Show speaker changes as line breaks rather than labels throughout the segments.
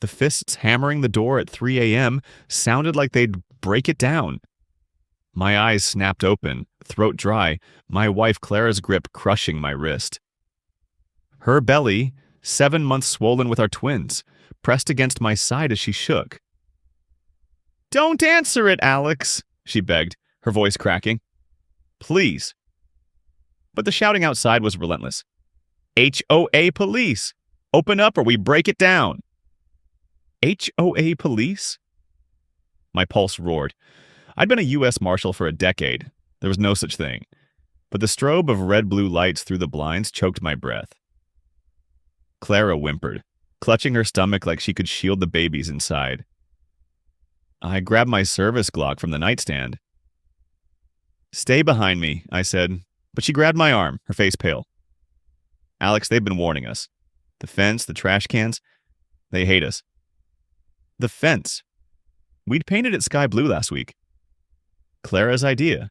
The fists hammering the door at 3 a.m. sounded like they'd break it down. My eyes snapped open, throat dry, my wife Clara's grip crushing my wrist. Her belly, 7 months swollen with our twins, pressed against my side as she shook. "Don't answer it, Alex," she begged, her voice cracking. "Please." But the shouting outside was relentless. "HOA police! Open up or we break it down!" HOA police? My pulse roared. I'd been a U.S. Marshal for a decade. There was no such thing. But the strobe of red-blue lights through the blinds choked my breath. Clara whimpered, clutching her stomach like she could shield the babies inside. I grabbed my service Glock from the nightstand. "Stay behind me," I said, but she grabbed my arm, her face pale. "Alex, they've been warning us. The fence, the trash cans, they hate us." The fence. We'd painted it sky blue last week. Clara's idea.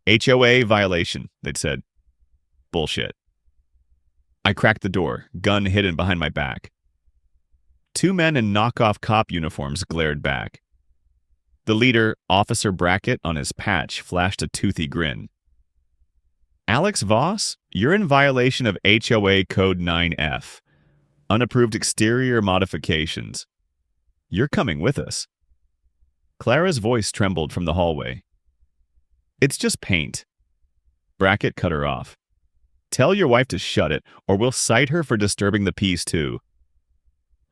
HOA violation, they'd said. Bullshit. I cracked the door, gun hidden behind my back. 2 men in knockoff cop uniforms glared back. The leader, Officer Brackett, on his patch, flashed a toothy grin. "Alex Voss, you're in violation of HOA Code 9F. Unapproved exterior modifications. You're coming with us." Clara's voice trembled from the hallway. "It's just paint." Brackett cut her off. "Tell your wife to shut it, or we'll cite her for disturbing the peace too."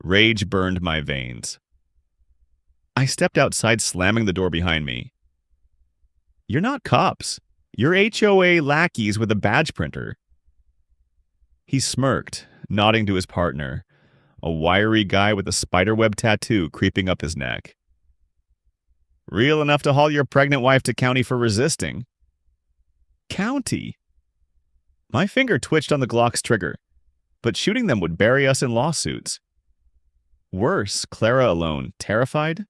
Rage burned my veins. I stepped outside, slamming the door behind me. "You're not cops. You're HOA lackeys with a badge printer." He smirked, nodding to his partner, a wiry guy with a spiderweb tattoo creeping up his neck. "Real enough to haul your pregnant wife to county for resisting." County? My finger twitched on the Glock's trigger, but shooting them would bury us in lawsuits. Worse, Clara alone, terrified?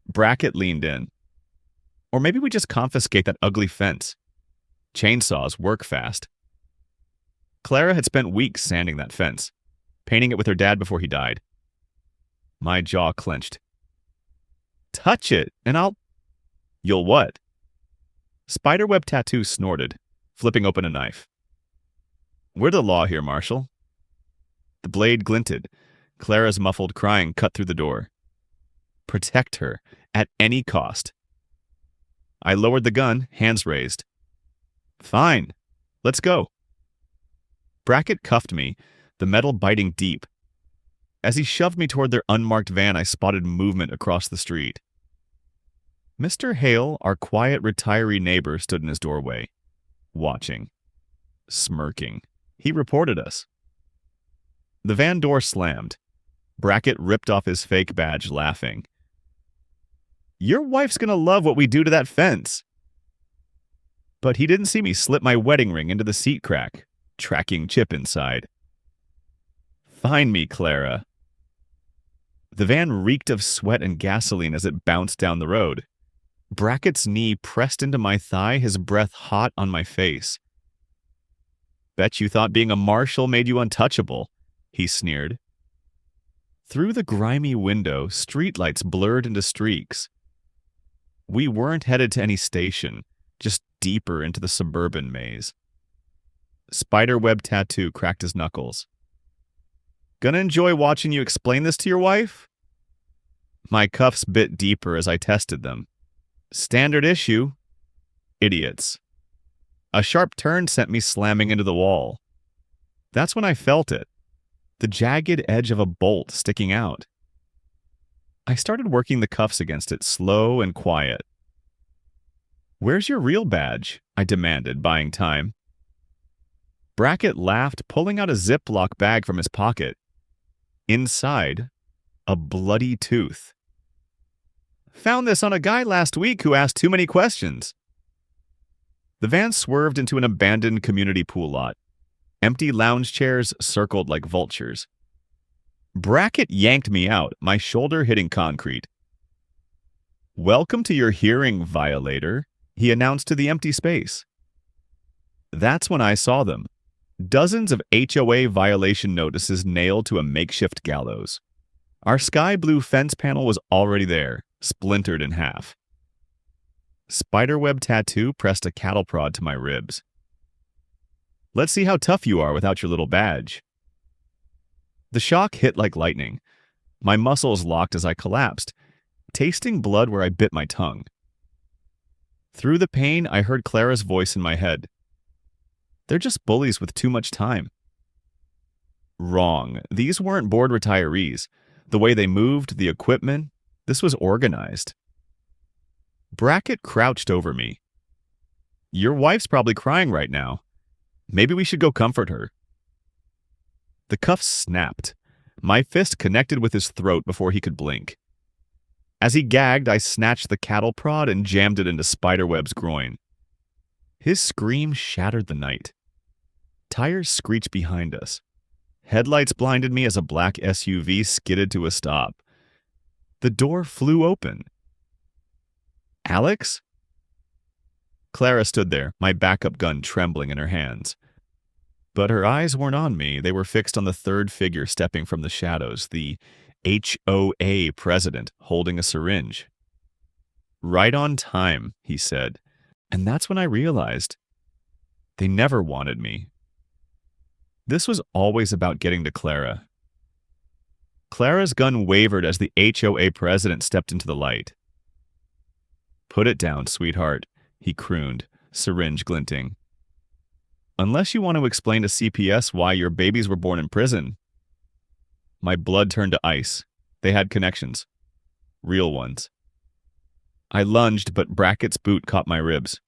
Brackett leaned in. "Or maybe we just confiscate that ugly fence. Chainsaws work fast." Clara had spent weeks sanding that fence, painting it with her dad before he died. My jaw clenched. "Touch it, and I'll—" "You'll what?" Spiderweb tattoo snorted, flipping open a knife. "We're the law here, Marshal." The blade glinted. Clara's muffled crying cut through the door. Protect her, at any cost. I lowered the gun, hands raised. "Fine. Let's go." Brackett cuffed me, the metal biting deep. As he shoved me toward their unmarked van, I spotted movement across the street. Mr. Hale, our quiet retiree neighbor, stood in his doorway, watching, smirking. He reported us. The van door slammed. Brackett ripped off his fake badge, laughing. "Your wife's gonna love what we do to that fence." But he didn't see me slip my wedding ring into the seat crack, tracking chip inside. "Find me, Clara." The van reeked of sweat and gasoline as it bounced down the road. Brackett's knee pressed into my thigh, his breath hot on my face. "Bet you thought being a marshal made you untouchable," he sneered. Through the grimy window, streetlights blurred into streaks. We weren't headed to any station, just deeper into the suburban maze. Spiderweb tattoo cracked his knuckles. "Gonna enjoy watching you explain this to your wife?" My cuffs bit deeper as I tested them. Standard issue. Idiots. A sharp turn sent me slamming into the wall. That's when I felt it. The jagged edge of a bolt sticking out. I started working the cuffs against it, slow and quiet. "Where's your real badge?" I demanded, buying time. Brackett laughed, pulling out a Ziploc bag from his pocket. Inside, a bloody tooth. "Found this on a guy last week who asked too many questions." The van swerved into an abandoned community pool lot. Empty lounge chairs circled like vultures. Brackett yanked me out, my shoulder hitting concrete. "Welcome to your hearing, violator," he announced to the empty space. That's when I saw them. Dozens of HOA violation notices nailed to a makeshift gallows. Our sky blue fence panel was already there, splintered in half. Spiderweb tattoo pressed a cattle prod to my ribs. Let's see how tough you are without your little badge. The shock hit like lightning. My muscles locked as I collapsed, tasting blood where I bit my tongue. Through the pain, I heard Clara's voice in my head. They're just bullies with too much time. Wrong. These weren't bored retirees. The way they moved, the equipment, this was organized. Brackett crouched over me. Your wife's probably crying right now. Maybe we should go comfort her. The cuffs snapped. My fist connected with his throat before he could blink. As he gagged, I snatched the cattle prod and jammed it into Spiderweb's groin. His scream shattered the night. Tires screeched behind us. Headlights blinded me as a black SUV skidded to a stop. The door flew open. Alex? Clara stood there, my backup gun trembling in her hands. But her eyes weren't on me. They were fixed on the third figure stepping from the shadows, the HOA president holding a syringe. Right on time, he said. And that's when I realized they never wanted me. This was always about getting to Clara. Clara's gun wavered as the HOA president stepped into the light. Put it down, sweetheart, he crooned, syringe glinting. Unless you want to explain to CPS why your babies were born in prison. My blood turned to ice. They had connections. Real ones. I lunged, but Brackett's boot caught my ribs.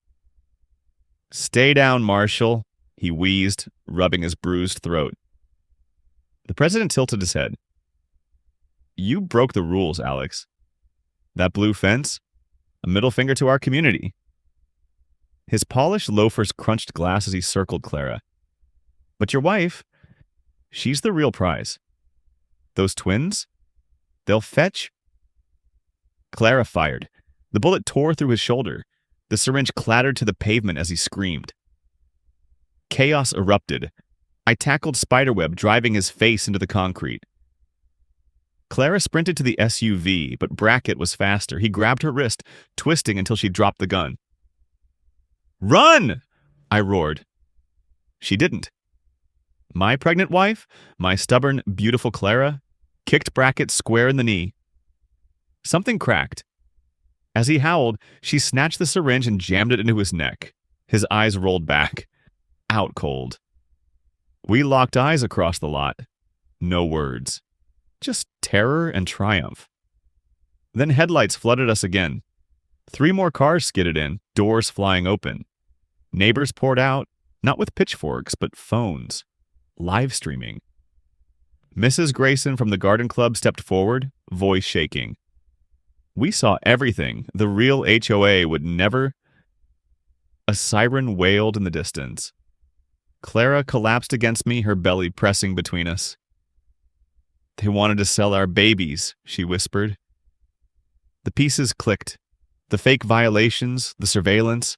Stay down, Marshal, he wheezed, rubbing his bruised throat. The president tilted his head. You broke the rules, Alex. That blue fence? A middle finger to our community. His polished loafers crunched glass as he circled Clara. But your wife, she's the real prize. Those twins? They'll fetch? Clara fired. The bullet tore through his shoulder. The syringe clattered to the pavement as he screamed. Chaos erupted. I tackled Spiderweb, driving his face into the concrete. Clara sprinted to the SUV, but Brackett was faster. He grabbed her wrist, twisting until she dropped the gun. Run! I roared. She didn't. My pregnant wife, my stubborn, beautiful Clara, kicked Brackett square in the knee. Something cracked. As he howled, she snatched the syringe and jammed it into his neck. His eyes rolled back. Out cold. We locked eyes across the lot. No words. Just terror and triumph. Then headlights flooded us again. 3 more cars skidded in, doors flying open. Neighbors poured out, not with pitchforks, but phones. Live streaming. Mrs. Grayson from the garden club stepped forward, voice shaking. We saw everything. The real HOA would never... A siren wailed in the distance. Clara collapsed against me, her belly pressing between us. They wanted to sell our babies, she whispered. The pieces clicked. The fake violations, the surveillance.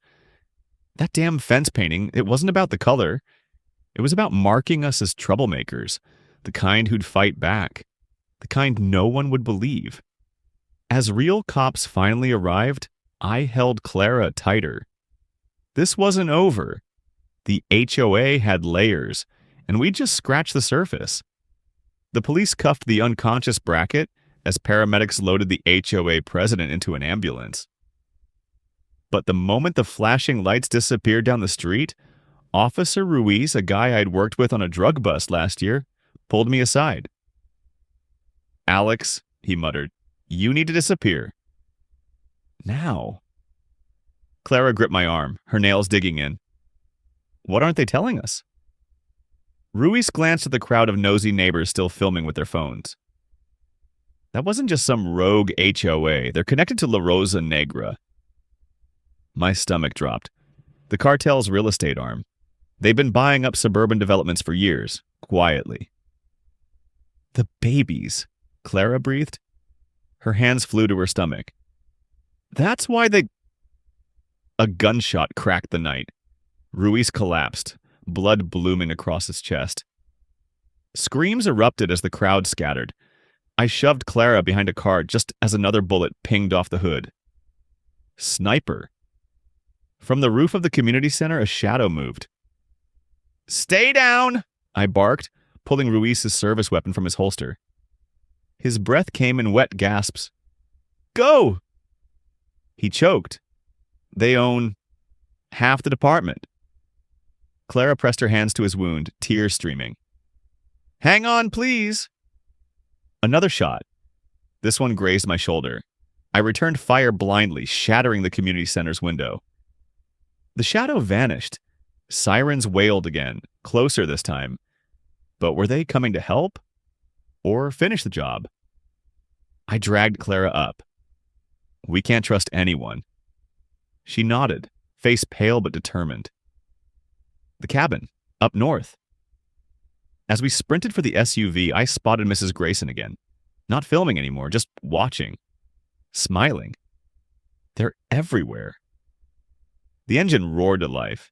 That damn fence painting, it wasn't about the color. It was about marking us as troublemakers, the kind who'd fight back, the kind no one would believe. As real cops finally arrived, I held Clara tighter. This wasn't over. The HOA had layers, and we just scratched the surface. The police cuffed the unconscious Brackett as paramedics loaded the HOA president into an ambulance. But the moment the flashing lights disappeared down the street, Officer Ruiz, a guy I'd worked with on a drug bust last year, pulled me aside. Alex, he muttered, you need to disappear. Now. Clara gripped my arm, her nails digging in. What aren't they telling us? Ruiz glanced at the crowd of nosy neighbors still filming with their phones. That wasn't just some rogue HOA. They're connected to La Rosa Negra. My stomach dropped. The cartel's real estate arm. They've been buying up suburban developments for years, quietly. The babies, Clara breathed. Her hands flew to her stomach. That's why they... A gunshot cracked the night. Ruiz collapsed, blood blooming across his chest. Screams erupted as the crowd scattered. I shoved Clara behind a car just as another bullet pinged off the hood. Sniper. From the roof of the community center, a shadow moved. "Stay down!" I barked, pulling Ruiz's service weapon from his holster. His breath came in wet gasps. "Go!" He choked. "They own half the department." Clara pressed her hands to his wound, tears streaming. "Hang on, please." Another shot. This one grazed my shoulder. I returned fire blindly, shattering the community center's window. The shadow vanished. Sirens wailed again, closer this time. But were they coming to help? Or finish the job? I dragged Clara up. "We can't trust anyone." She nodded, face pale but determined. "The cabin, up north." As we sprinted for the SUV, I spotted Mrs. Grayson again. Not filming anymore, just watching. Smiling. They're everywhere. The engine roared to life.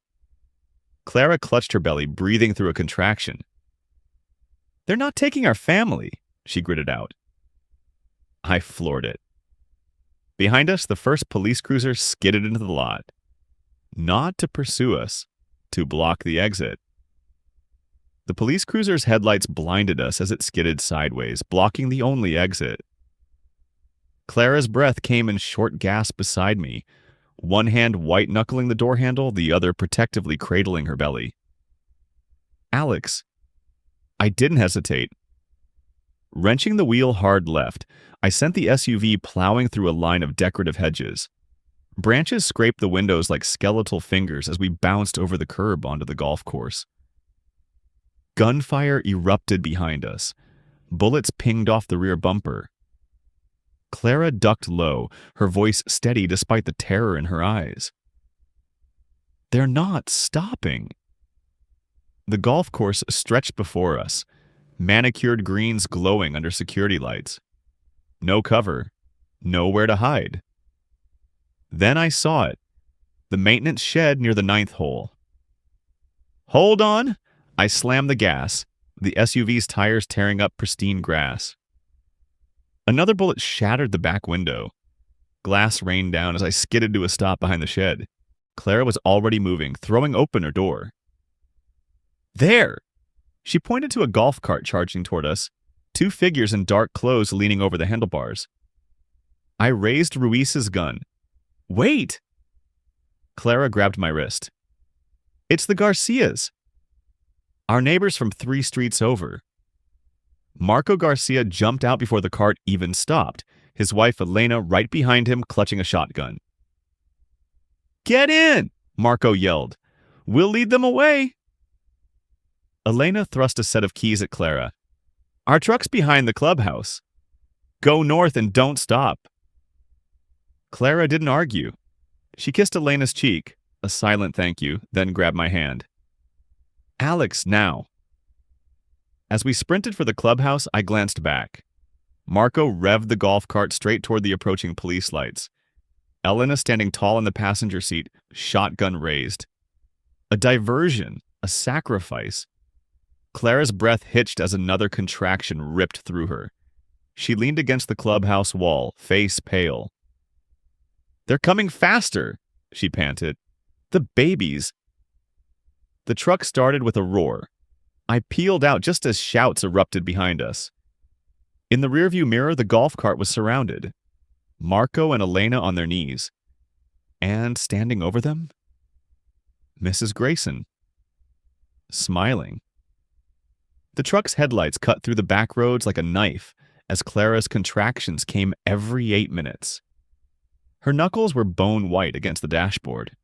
Clara clutched her belly, breathing through a contraction. "They're not taking our family," she gritted out. I floored it. Behind us, the first police cruiser skidded into the lot. Not to pursue us, to block the exit. The police cruiser's headlights blinded us as it skidded sideways, blocking the only exit. Clara's breath came in short gasps beside me, one hand white-knuckling the door handle, the other protectively cradling her belly. "Alex." I didn't hesitate. Wrenching the wheel hard left, I sent the SUV plowing through a line of decorative hedges. Branches scraped the windows like skeletal fingers as we bounced over the curb onto the golf course. Gunfire erupted behind us. Bullets pinged off the rear bumper. Clara ducked low, her voice steady despite the terror in her eyes. "They're not stopping." The golf course stretched before us, manicured greens glowing under security lights. No cover, nowhere to hide. Then I saw it, the maintenance shed near the 9th hole. "Hold on!" I slammed the gas, the SUV's tires tearing up pristine grass. Another bullet shattered the back window. Glass rained down as I skidded to a stop behind the shed. Clara was already moving, throwing open her door. "There!" She pointed to a golf cart charging toward us, two figures in dark clothes leaning over the handlebars. I raised Ruiz's gun. "Wait!" Clara grabbed my wrist. "It's the Garcias." Our neighbors from 3 streets over. Marco Garcia jumped out before the cart even stopped, his wife Elena right behind him clutching a shotgun. "Get in!" Marco yelled. "We'll lead them away." Elena thrust a set of keys at Clara. "Our truck's behind the clubhouse. Go north and don't stop." Clara didn't argue. She kissed Elena's cheek, a silent thank you, then grabbed my hand. "Alex, now." As we sprinted for the clubhouse, I glanced back. Marco revved the golf cart straight toward the approaching police lights. Elena standing tall in the passenger seat, shotgun raised. A diversion, a sacrifice. Clara's breath hitched as another contraction ripped through her. She leaned against the clubhouse wall, face pale. "They're coming faster," she panted. "The babies." The truck started with a roar. I peeled out just as shouts erupted behind us. In the rearview mirror, the golf cart was surrounded. Marco and Elena on their knees. And standing over them? Mrs. Grayson. Smiling. The truck's headlights cut through the back roads like a knife as Clara's contractions came every 8 minutes. Her knuckles were bone white against the dashboard.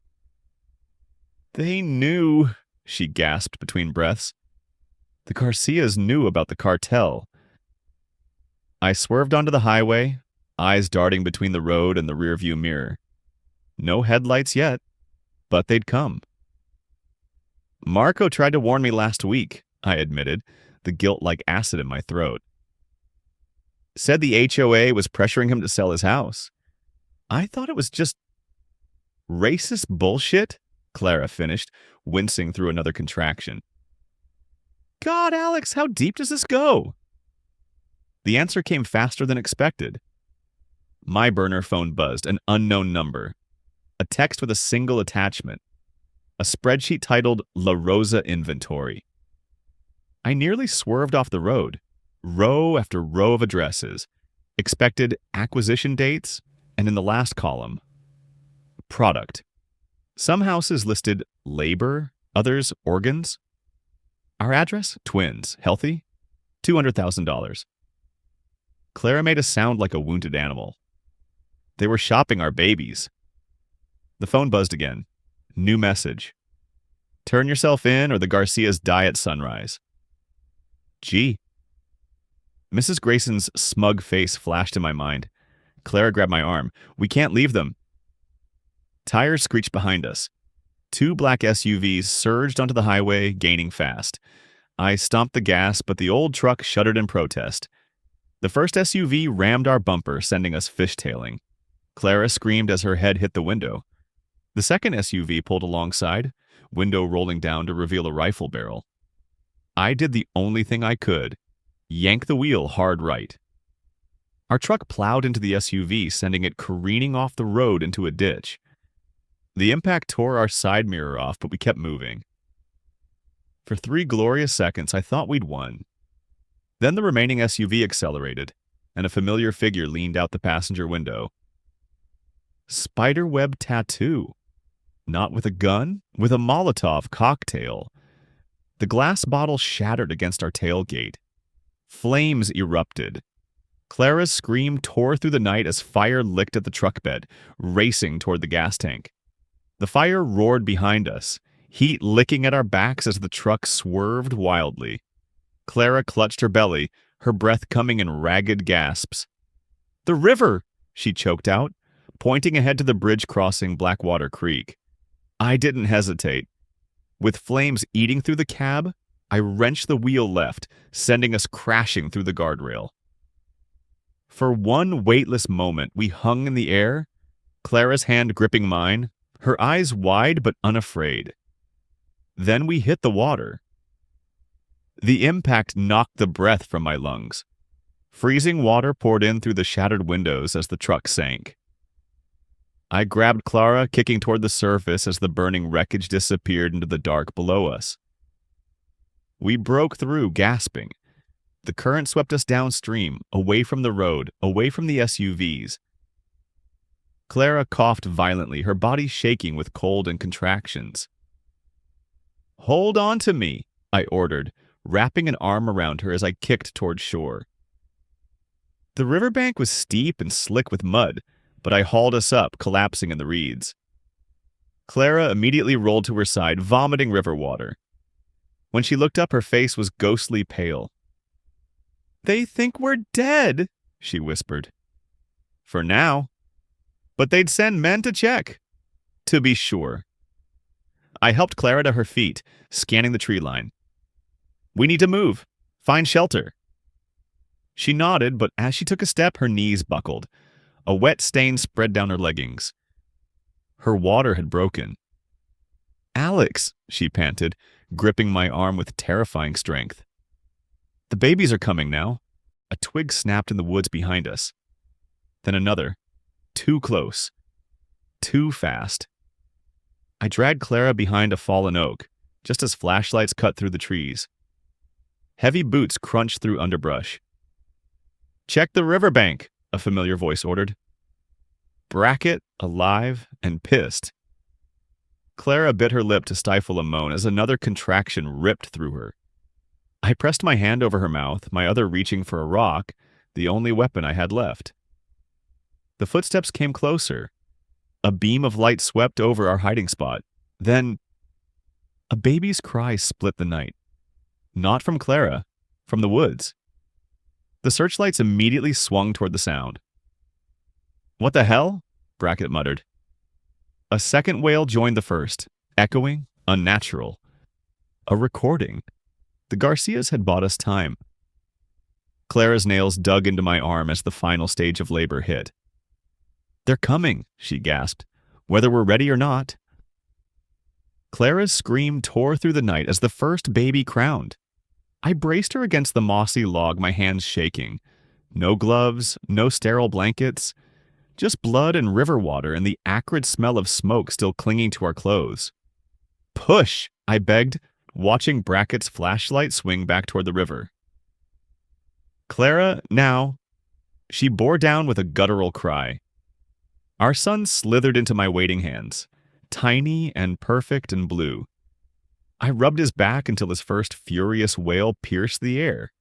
"They knew," she gasped between breaths. "The Garcias knew about the cartel." I swerved onto the highway, eyes darting between the road and the rearview mirror. No headlights yet, but they'd come. "Marco tried to warn me last week," I admitted, the guilt like acid in my throat. "Said the HOA was pressuring him to sell his house. I thought it was just racist bullshit," Clara finished, wincing through another contraction. "God, Alex, how deep does this go?" The answer came faster than expected. My burner phone buzzed, an unknown number. A text with a single attachment. A spreadsheet titled La Rosa Inventory. I nearly swerved off the road. Row after row of addresses. Expected acquisition dates, and in the last column, product. Some houses listed labor, others organs. Our address? Twins. Healthy? $200,000. Clara made us sound like a wounded animal. They were shopping our babies. The phone buzzed again. New message. Turn yourself in or the Garcias die at sunrise. Gee. Mrs. Grayson's smug face flashed in my mind. Clara grabbed my arm. We can't leave them. Tires screeched behind us. 2 black SUVs surged onto the highway, gaining fast. I stomped the gas, but the old truck shuddered in protest. The first SUV rammed our bumper, sending us fishtailing. Clara screamed as her head hit the window. The second SUV pulled alongside, window rolling down to reveal a rifle barrel. I did the only thing I could, yank the wheel hard right. Our truck plowed into the SUV, sending it careening off the road into a ditch. The impact tore our side mirror off, but we kept moving. For 3 glorious seconds, I thought we'd won. Then the remaining SUV accelerated, and a familiar figure leaned out the passenger window. Spiderweb tattoo. Not with a gun, with a Molotov cocktail. The glass bottle shattered against our tailgate. Flames erupted. Clara's scream tore through the night as fire licked at the truck bed, racing toward the gas tank. The fire roared behind us, heat licking at our backs as the truck swerved wildly. Clara clutched her belly, her breath coming in ragged gasps. "The river!" she choked out, pointing ahead to the bridge crossing Blackwater Creek. I didn't hesitate. With flames eating through the cab, I wrenched the wheel left, sending us crashing through the guardrail. For one weightless moment, we hung in the air, Clara's hand gripping mine, her eyes wide but unafraid. Then we hit the water. The impact knocked the breath from my lungs. Freezing water poured in through the shattered windows as the truck sank. I grabbed Clara, kicking toward the surface as the burning wreckage disappeared into the dark below us. We broke through, gasping. The current swept us downstream, away from the road, away from the SUVs. Clara coughed violently, her body shaking with cold and contractions. "Hold on to me," I ordered, wrapping an arm around her as I kicked toward shore. The riverbank was steep and slick with mud, but I hauled us up, collapsing in the reeds. Clara immediately rolled to her side, vomiting river water. When she looked up, her face was ghostly pale. "They think we're dead," she whispered. "For now. But they'd send men to check." "To be sure." I helped Clara to her feet, scanning the tree line. "We need to move. Find shelter." She nodded, but as she took a step, her knees buckled. A wet stain spread down her leggings. Her water had broken. "Alex," she panted, gripping my arm with terrifying strength. "The babies are coming now." A twig snapped in the woods behind us. Then another. Too close. Too fast. I dragged Clara behind a fallen oak, just as flashlights cut through the trees. Heavy boots crunched through underbrush. "Check the riverbank," a familiar voice ordered. Brackett, alive, and pissed. Clara bit her lip to stifle a moan as another contraction ripped through her. I pressed my hand over her mouth, my other reaching for a rock, the only weapon I had left. The footsteps came closer. A beam of light swept over our hiding spot. Then, a baby's cry split the night. Not from Clara, from the woods. The searchlights immediately swung toward the sound. "What the hell?" Brackett muttered. A second wail joined the first, echoing, unnatural. A recording. The Garcias had bought us time. Clara's nails dug into my arm as the final stage of labor hit. "They're coming," she gasped, "whether we're ready or not." Clara's scream tore through the night as the first baby crowned. I braced her against the mossy log, my hands shaking. No gloves, no sterile blankets, just blood and river water and the acrid smell of smoke still clinging to our clothes. "Push!" I begged, watching Brackett's flashlight swing back toward the river. Clara, now. She bore down with a guttural cry. Our son slithered into my waiting hands, tiny and perfect and blue. I rubbed his back until his first furious wail pierced the air,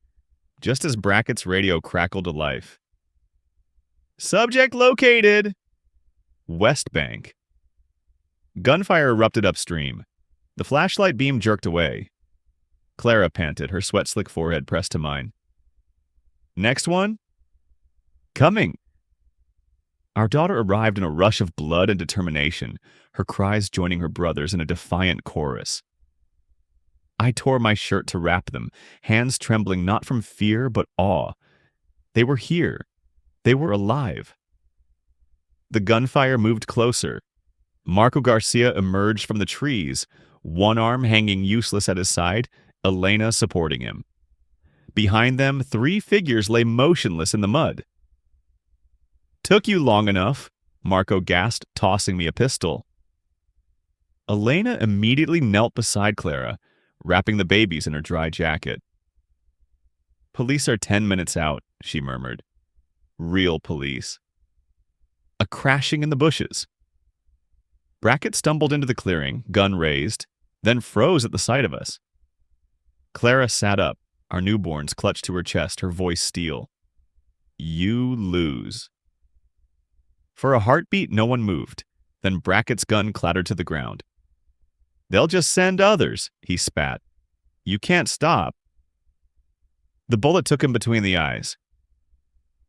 just as Brackett's radio crackled to life. "Subject located!" West Bank. Gunfire erupted upstream. The flashlight beam jerked away. Clara panted, her sweat-slick forehead pressed to mine. "Next one?" "Coming!" Our daughter arrived in a rush of blood and determination, her cries joining her brother's in a defiant chorus. I tore my shirt to wrap them, hands trembling not from fear but awe. They were here. They were alive. The gunfire moved closer. Marco Garcia emerged from the trees, one arm hanging useless at his side, Elena supporting him. Behind them, 3 figures lay motionless in the mud. "Took you long enough," Marco gasped, tossing me a pistol. Elena immediately knelt beside Clara, wrapping the babies in her dry jacket. "Police are 10 minutes out," she murmured. "Real police." A crashing in the bushes. Brackett stumbled into the clearing, gun raised, then froze at the sight of us. Clara sat up, our newborns clutched to her chest, her voice steel. "You lose." For a heartbeat, no one moved. Then Brackett's gun clattered to the ground. "They'll just send others," he spat. "You can't stop." The bullet took him between the eyes.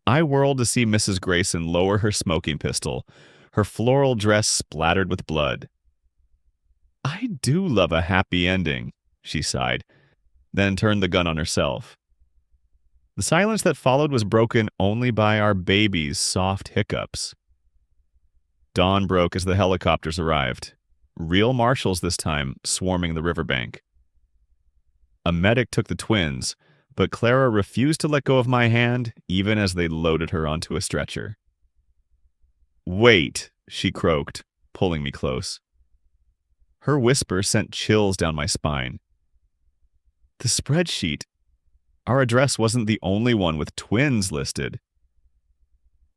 I whirled to see Mrs. Grayson lower her smoking pistol, her floral dress splattered with blood. "I do love a happy ending," she sighed, then turned the gun on herself. The silence that followed was broken only by our baby's soft hiccups. Dawn broke as the helicopters arrived. Real marshals this time, swarming the riverbank. A medic took the twins, but Clara refused to let go of my hand, even as they loaded her onto a stretcher. "Wait," she croaked, pulling me close. Her whisper sent chills down my spine. The spreadsheet. Our address wasn't the only one with twins listed.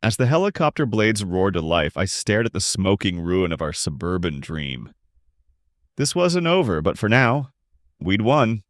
As the helicopter blades roared to life, I stared at the smoking ruin of our suburban dream. This wasn't over, but for now, we'd won.